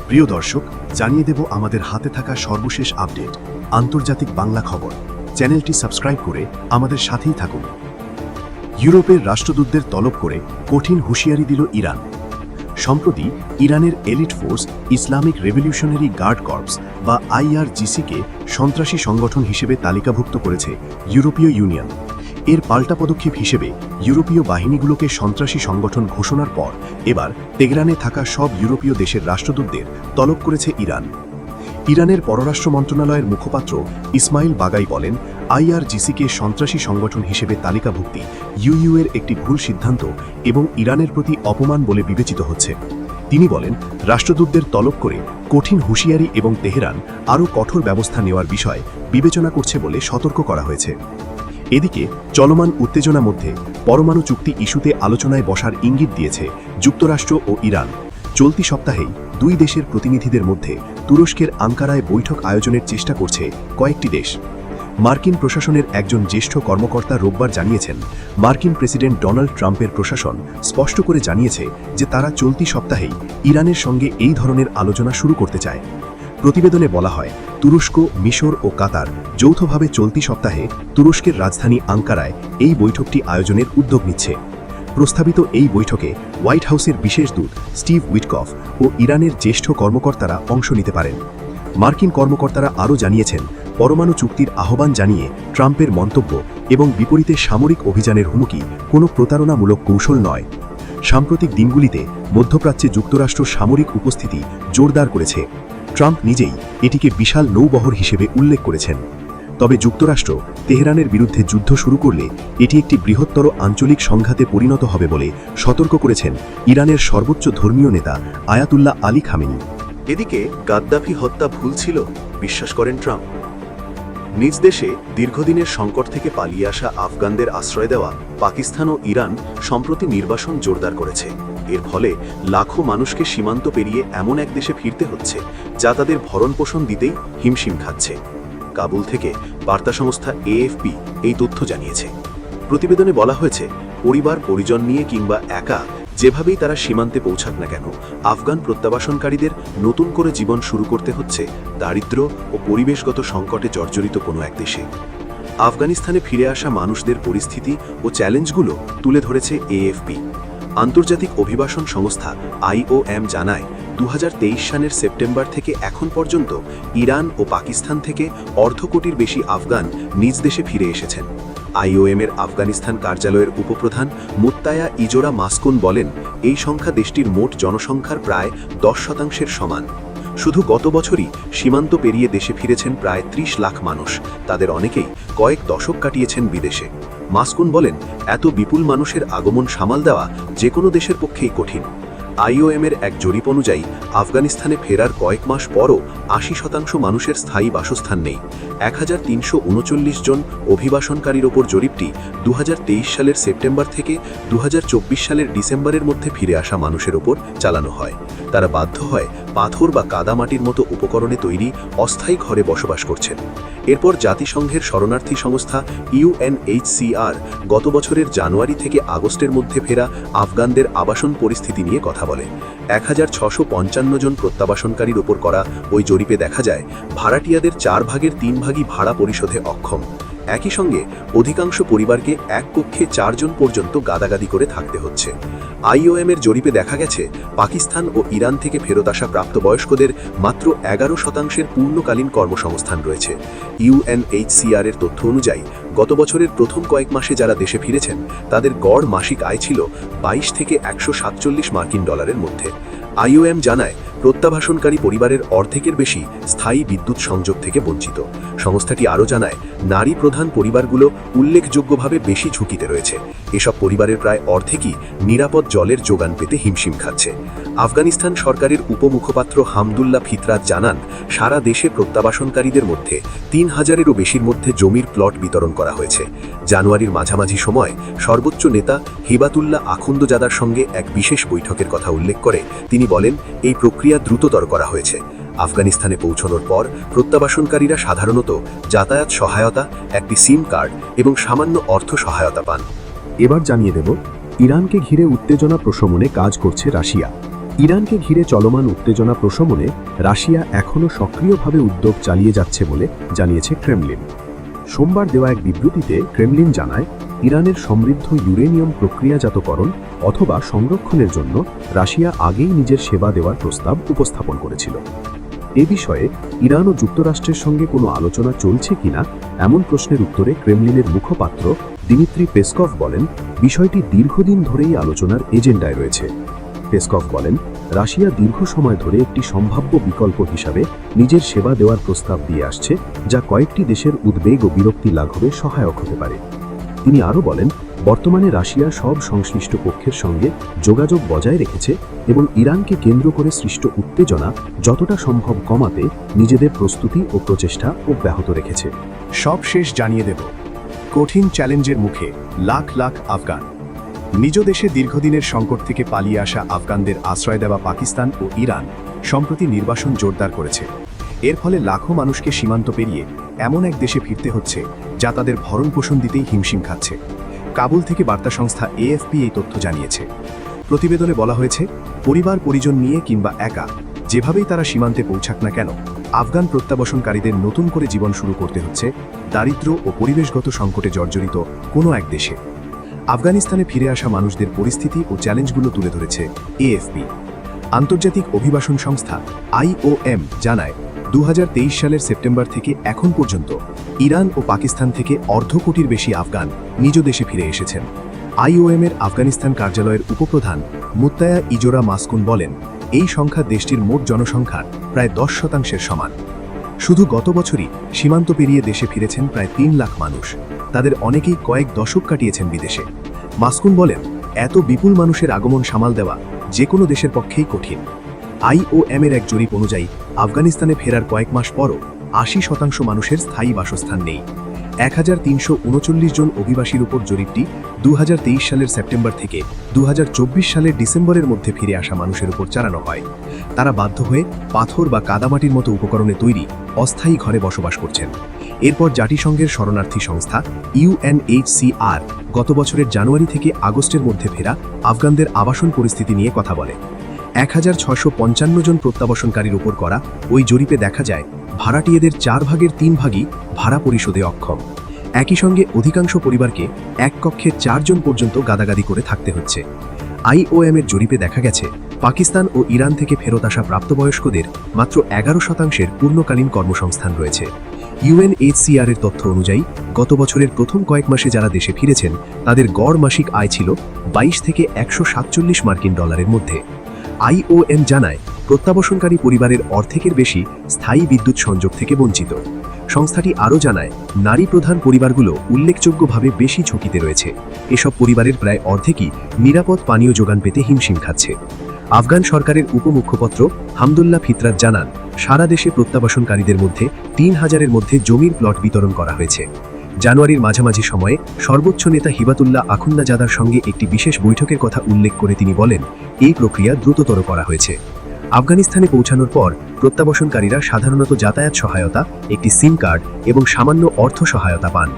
প্রিয় দর্শক, জানিয়ে দেব আমাদের হাতে থাকা সর্বশেষ আপডেট, আন্তর্জাতিক বাংলা খবর। চ্যানেলটি সাবস্ক্রাইব করে আমাদের সাথেই থাকুন। ইউরোপের রাষ্ট্রদূতদের তলব করে কঠিন হুঁশিয়ারি দিল ইরান। সম্প্রতি ইরানের elite force Islamic revolutionary guard corps বা IRGC-কে সন্ত্রাসী সংগঠন হিসেবে তালিকাভুক্ত করেছে ইউরোপীয় ইউনিয়ন। এর পাল্টা পদক্ষেপ হিসেবে ইউরোপীয় বাহিনীগুলোকে সন্ত্রাসী সংগঠন ঘোষণার পর এবার তেহরানে থাকা সব ইউরোপীয় দেশের রাষ্ট্রদূতদের তলব করেছে ইরান। ইরানের পররাষ্ট্র মন্ত্রণালয়ের মুখপাত্র ইসমাইল বাগাই বলেন, IRGC-কে সন্ত্রাসী সংগঠন হিসেবে তালিকাভুক্তি এর একটি ভুল সিদ্ধান্ত এবং ইরানের প্রতি অপমান বলে বিবেচিত হচ্ছে। তিনি বলেন, রাষ্ট্রদূতদের তলব করে কঠিন হুঁশিয়ারি এবং তেহরান আরও কঠোর ব্যবস্থা নেওয়ার বিষয় বিবেচনা করছে বলে সতর্ক করা হয়েছে। এদিকে চলমান উত্তেজনা মধ্যে পরমাণু চুক্তি ইস্যুতে আলোচনায় বসার ইঙ্গিত দিয়েছে যুক্তরাষ্ট্র ও ইরান। চলতি সপ্তাহেই দুই দেশের প্রতিনিধিদের মধ্যে তুরস্কের আঙ্কারায় বৈঠক আয়োজনের চেষ্টা করছে কয়েকটি দেশ। মার্কিন প্রশাসনের একজন জ্যেষ্ঠ কর্মকর্তা রোববার জানিয়েছেন, মার্কিন প্রেসিডেন্ট ডোনাল্ড ট্রাম্পের প্রশাসন স্পষ্ট করে জানিয়েছে যে তারা চলতি সপ্তাহেই ইরানের সঙ্গে এই ধরনের আলোচনা শুরু করতে চায়। প্রতিবেদনে বলা হয়, তুরস্ক, মিশর ও কাতার যৌথভাবে চলতি সপ্তাহে তুরস্কের রাজধানী আঙ্কারায় এই বৈঠকটি আয়োজনের উদ্যোগ নিচ্ছে। প্রস্তাবিত এই বৈঠকে হোয়াইট হাউসের বিশেষ দূত স্টিভ উইটকফ ও ইরানের জ্যেষ্ঠ কর্মকর্তারা অংশ নিতে পারেন। মার্কিন কর্মকর্তারা আরও জানিয়েছেন, পরমাণু চুক্তির আহ্বান জানিয়ে ট্রাম্পের মন্তব্য এবং বিপরীতে সামরিক অভিযানের হুমকি কোনো প্রতারণামূলক কৌশল নয়। সাম্প্রতিক দিনগুলিতে মধ্যপ্রাচ্যে যুক্তরাষ্ট্র সামরিক উপস্থিতি জোরদার করেছে। ট্রাম্প নিজেই এটিকে বিশাল নৌবহর হিসেবে উল্লেখ করেছেন। তবে যুক্তরাষ্ট্র তেহরানের বিরুদ্ধে যুদ্ধ শুরু করলে এটি একটি বৃহত্তর আঞ্চলিক সংঘাতে পরিণত হবে বলে সতর্ক করেছেন ইরানের সর্বোচ্চ ধর্মীয় নেতা আয়াতুল্লাহ আলী খামেনি। এদিকে গাদ্দাফি হত্যা ভুল ছিল বিশ্বাস করেন ট্রাম্প। নিজ দেশে দীর্ঘদিনের সংকট থেকে পালিয়ে আসা আফগানদের আশ্রয় দেওয়া পাকিস্তান ও ইরান সম্প্রতি নির্বাসন জোরদার করেছে। এর ফলে লাখো মানুষকে সীমান্ত পেরিয়ে এমন এক দেশে ফিরতে হচ্ছে যা তাদের ভরণপোষণ দিতেই হিমশিম খাচ্ছে। কাবুল থেকে বার্তা সংস্থা AFP এই তথ্য জানিয়েছে। প্রতিবেদনে বলা হয়েছে, পরিবার পরিজন নিয়ে কিংবা একা যেভাবেই তারা সীমান্তে পৌঁছাক না কেন, আফগান প্রত্যাবাসনকারীদের নতুন করে জীবন শুরু করতে হচ্ছে দারিদ্র্য ও পরিবেশগত সংকটে জর্জরিত কোনো এক দেশে। আফগানিস্তানে ফিরে আসা মানুষদের পরিস্থিতি ও চ্যালেঞ্জগুলো তুলে ধরেছে AFP। আন্তর্জাতিক অভিবাসন সংস্থা IOM জানায়, 2023 সালের সেপ্টেম্বর থেকে এখন পর্যন্ত ইরান ও পাকিস্তান থেকে 1/2 কোটির বেশি আফগান নিজ দেশে ফিরে এসেছেন। IOM-এর আফগানিস্তান কার্যালয়ের উপপ্রধান মুত্তায়া ইজোরা মাসকুন বলেন, এই সংখ্যা দেশটির মোট জনসংখ্যার প্রায় 10% সমান। শুধু গত বছরই সীমান্ত পেরিয়ে দেশে ফিরেছেন প্রায় 30 লাখ মানুষ। তাদের অনেকেই কয়েক দশক কাটিয়েছেন বিদেশে। মাসকুন বলেন, এত বিপুল মানুষের আগমন সামাল দেওয়া যে কোনো দেশের পক্ষেই কঠিন। IOM-এর এক জরিপ অনুযায়ী আফগানিস্তানে ফেরার কয়েক মাস পরও 80% মানুষের স্থায়ী বাসস্থান নেই। 1339 জন অভিবাসনকারীর ওপর জরিপটি 2023 সালের সেপ্টেম্বর থেকে 2024 সালের ডিসেম্বরের মধ্যে ফিরে আসা মানুষের ওপর চালানো হয়। তারা বাধ্য হয় পাথর বা কাদামাটির মতো উপকরণে তৈরি অস্থায়ী ঘরে বসবাস করছেন। এরপর জাতিসংঘের শরণার্থী সংস্থা UNHCR গত বছরের জানুয়ারি থেকে আগস্টের মধ্যে ফেরা আফগানদের আবাসন পরিস্থিতি নিয়ে কথা বলে। 1655 জন প্রত্যাবাসনকারীর ওপর করা ওই জরিপে দেখা যায়, ভাড়াটিয়াদের 4 ভাগের 3 ভাগই ভাড়া পরিশোধে অক্ষম। একই সঙ্গে অধিকাংশ পরিবারকে এক কক্ষে 4 জন পর্যন্ত গাদাগাদি করে থাকতে হচ্ছে। IOM-এর জরিপে দেখা গেছে, পাকিস্তান ও ইরান থেকে ফেরত আসা প্রাপ্তবয়স্কদের মাত্র 11% পূর্ণকালীন কর্মসংস্থান রয়েছে। UNHCR-এর তথ্য অনুযায়ী গত বছরের প্রথম কয়েক মাসে যারা দেশে ফিরেছেন তাদের গড় মাসিক আয় ছিল 22 থেকে 147 মার্কিন ডলারের মধ্যে। IOM জানায়, প্রত্যাবাসনকারী পরিবারের অর্ধেকের বেশি স্থায়ী বিদ্যুৎ সংযোগ থেকে বঞ্চিত। সংস্থাটি আরও জানায়, নারী প্রধান পরিবারগুলো উল্লেখযোগ্যভাবে বেশি ঝুঁকিতে রয়েছে। এসব পরিবারের প্রায় অর্ধেকই নিরাপদ জলের যোগান পেতে হিমশিম খাচ্ছে। আফগানিস্তান সরকারের উপমুখপাত্র হামদুল্লাহ ফিতরাত জানান, সারা দেশে প্রত্যাবাসনকারীদের মধ্যে 3000-এরও বেশির মধ্যে জমির প্লট বিতরণ করা হয়েছে। জানুয়ারির মাঝামাঝি সময় সর্বোচ্চ নেতা হিবাতুল্লাহ আখুন্দজাদার সঙ্গে এক বিশেষ বৈঠকের কথা উল্লেখ করে তিনি বলেন, এই প্রক্রিয়া দ্রুততর করা হয়েছে। আফগানিস্তানে পৌঁছানোর পর প্রত্যাবাসনকারীরা সাধারণত যাতায়াত সহায়তা, একটি সিম কার্ড এবং সামান্য অর্থ সহায়তা পান। এবার জানিয়ে দেব, ইরানকে ঘিরে উত্তেজনা প্রশমনে কাজ করছে রাশিয়া। ইরানকে ঘিরে চলমান উত্তেজনা প্রশমনে রাশিয়া এখনও সক্রিয়ভাবে উদ্যোগ চালিয়ে যাচ্ছে বলে জানিয়েছে ক্রেমলিন। সোমবার দেওয়া এক বিবৃতিতে ক্রেমলিন জানায়, ইরানের সমৃদ্ধ ইউরেনিয়াম প্রক্রিয়াজাতকরণ অথবা সংরক্ষণের জন্য রাশিয়া আগেই নিজের সেবা দেওয়ার প্রস্তাব উপস্থাপন করেছিল। এ বিষয়ে ইরান ও যুক্তরাষ্ট্রের সঙ্গে কোনো আলোচনা চলছে কিনা এমন প্রশ্নের উত্তরে ক্রেমলিনের মুখপাত্র দিমিত্রি পেসকভ বলেন, বিষয়টি দীর্ঘদিন ধরেই আলোচনার এজেন্ডায় রয়েছে। পেসকভ বলেন, রাশিয়া দীর্ঘ সময় ধরে একটি সম্ভাব্য বিকল্প হিসাবে নিজের সেবা দেওয়ার প্রস্তাব দিয়ে আসছে, যা কয়েকটি দেশের উদ্বেগ ও বিরক্তি লাঘবে সহায়ক হতে পারে। তিনি আরও বলেন, বর্তমানে রাশিয়া সব সংশ্লিষ্ট পক্ষের সঙ্গে যোগাযোগ বজায় রেখেছে এবং ইরানকে কেন্দ্র করে সৃষ্ট উত্তেজনা যতটা সম্ভব কমাতে নিজেদের প্রস্তুতি ও প্রচেষ্টা অব্যাহত রেখেছে। সব শেষ জানিয়ে দেব, কঠিন চ্যালেঞ্জের মুখে লাখ লাখ আফগান। নিজ দেশে দীর্ঘদিনের সংকট থেকে পালিয়ে আসা আফগানদের আশ্রয় দেওয়া পাকিস্তান ও ইরান সম্প্রতি নির্বাসন জোরদার করেছে। এর ফলে লাখো মানুষকে সীমান্ত পেরিয়ে এমন এক দেশে ফিরতে হচ্ছে যা তাদের ভরণ পোষণ দিতেই হিমশিম খাচ্ছে। কাবুল থেকে বার্তা সংস্থা এএফপি এই তথ্য জানিয়েছে। প্রতিবেদনে বলা হয়েছে, পরিবার পরিজন নিয়ে কিংবা একা যেভাবেই তারা সীমান্তে পৌঁছাক না কেন, আফগান প্রত্যাবাসনকারীদের নতুন করে জীবন শুরু করতে হচ্ছে দারিদ্র্য ও পরিবেশগত সংকটে জর্জরিত কোনো এক দেশে। আফগানিস্তানে ফিরে আসা মানুষদের পরিস্থিতি ও চ্যালেঞ্জগুলো তুলে ধরেছে এএফপি। আন্তর্জাতিক অভিবাসন সংস্থা IOM জানায়, 2023 সালের সেপ্টেম্বর থেকে এখন পর্যন্ত ইরান ও পাকিস্তান থেকে 1/2 কোটির বেশি আফগান নিজ দেশে ফিরে এসেছেন। IOM-এর আফগানিস্তান কার্যালয়ের উপপ্রধান মুত্তায়া ইজোরা মাসকুন বলেন, এই সংখ্যা দেশটির মোট জনসংখ্যার প্রায় 10% সমান। শুধু গত বছরই সীমান্ত পেরিয়ে দেশে ফিরেছেন প্রায় 3 লাখ মানুষ। তাদের অনেকেই কয়েক দশক কাটিয়েছেন বিদেশে। মাসকুন বলেন, এত বিপুল মানুষের আগমন সামাল দেওয়া যে কোনো দেশের পক্ষেই কঠিন। IOM-এর এক জরিপ অনুযায়ী আফগানিস্তানে ফেরার কয়েক মাস পরও 80% মানুষের স্থায়ী বাসস্থান নেই। 1339 জন অভিবাসীর উপর জরিপটি 2023 সালের সেপ্টেম্বর থেকে 2024 সালের ডিসেম্বরের মধ্যে ফিরে আসা মানুষের উপর চালানো হয়। তারা বাধ্য হয়ে পাথর বা কাদামাটির মতো উপকরণে তৈরি অস্থায়ী ঘরে বসবাস করছেন। এরপর জাতিসংঘের শরণার্থী সংস্থা UNHCR গত বছরের জানুয়ারি থেকে আগস্টের মধ্যে ফেরা আফগানদের আবাসন পরিস্থিতি নিয়ে কথা বলে। 1655 জন প্রত্যাবাসনকারীর উপর করা ওই জরিপে দেখা যায়, ভাড়াটিয়েদের 4 ভাগের 3 ভাগই ভাড়া পরিশোধে অক্ষম। একই সঙ্গে অধিকাংশ পরিবারকে এক কক্ষে 4 জন পর্যন্ত গাদাগাদি করে থাকতে হচ্ছে। IOM-এর জরিপে দেখা গেছে, পাকিস্তান ও ইরান থেকে ফেরত আসা প্রাপ্তবয়স্কদের মাত্র 11% পূর্ণকালীন কর্মসংস্থান রয়েছে। UNHCR-এর তথ্য অনুযায়ী গত বছরের প্রথম কয়েক মাসে যারা দেশে ফিরেছেন তাদের গড় মাসিক আয় ছিল 22 থেকে 147 মার্কিন ডলারের মধ্যে। IOM জানায়, প্রত্যাবাসনকারী পরিবারের অর্ধেকের বেশি স্থায়ী বিদ্যুৎ সংযোগ থেকে বঞ্চিত। সংস্থাটি আরও জানায়, নারী প্রধান পরিবারগুলো উল্লেখযোগ্যভাবে বেশি ঝুঁকিতে রয়েছে। এসব পরিবারের প্রায় অর্ধেকই নিরাপদ পানীয় যোগান পেতে হিমশিম খাচ্ছে। আফগান সরকারের উপমুখপাত্র হামদুল্লাহ ফিতরাত জানান, সারা দেশে প্রত্যাবাসনকারীদের মধ্যে 3000-এর মধ্যে জমির প্লট বিতরণ করা হয়েছে। জানুয়ারির মাঝামাঝি সময়ে সর্বোচ্চ নেতা হিবাতুল্লাহ আখুন্দাজাদার সঙ্গে একটি বিশেষ বৈঠকের কথা উল্লেখ করে তিনি বলেন, এই প্রক্রিয়া দ্রুততর করা হয়েছে। আফগানিস্তানে পৌঁছানোর পর প্রত্যাবাসনকারীরা সাধারণত যাতায়াত সহায়তা, একটি সিম কার্ড এবং সামান্য অর্থ সহায়তা পান।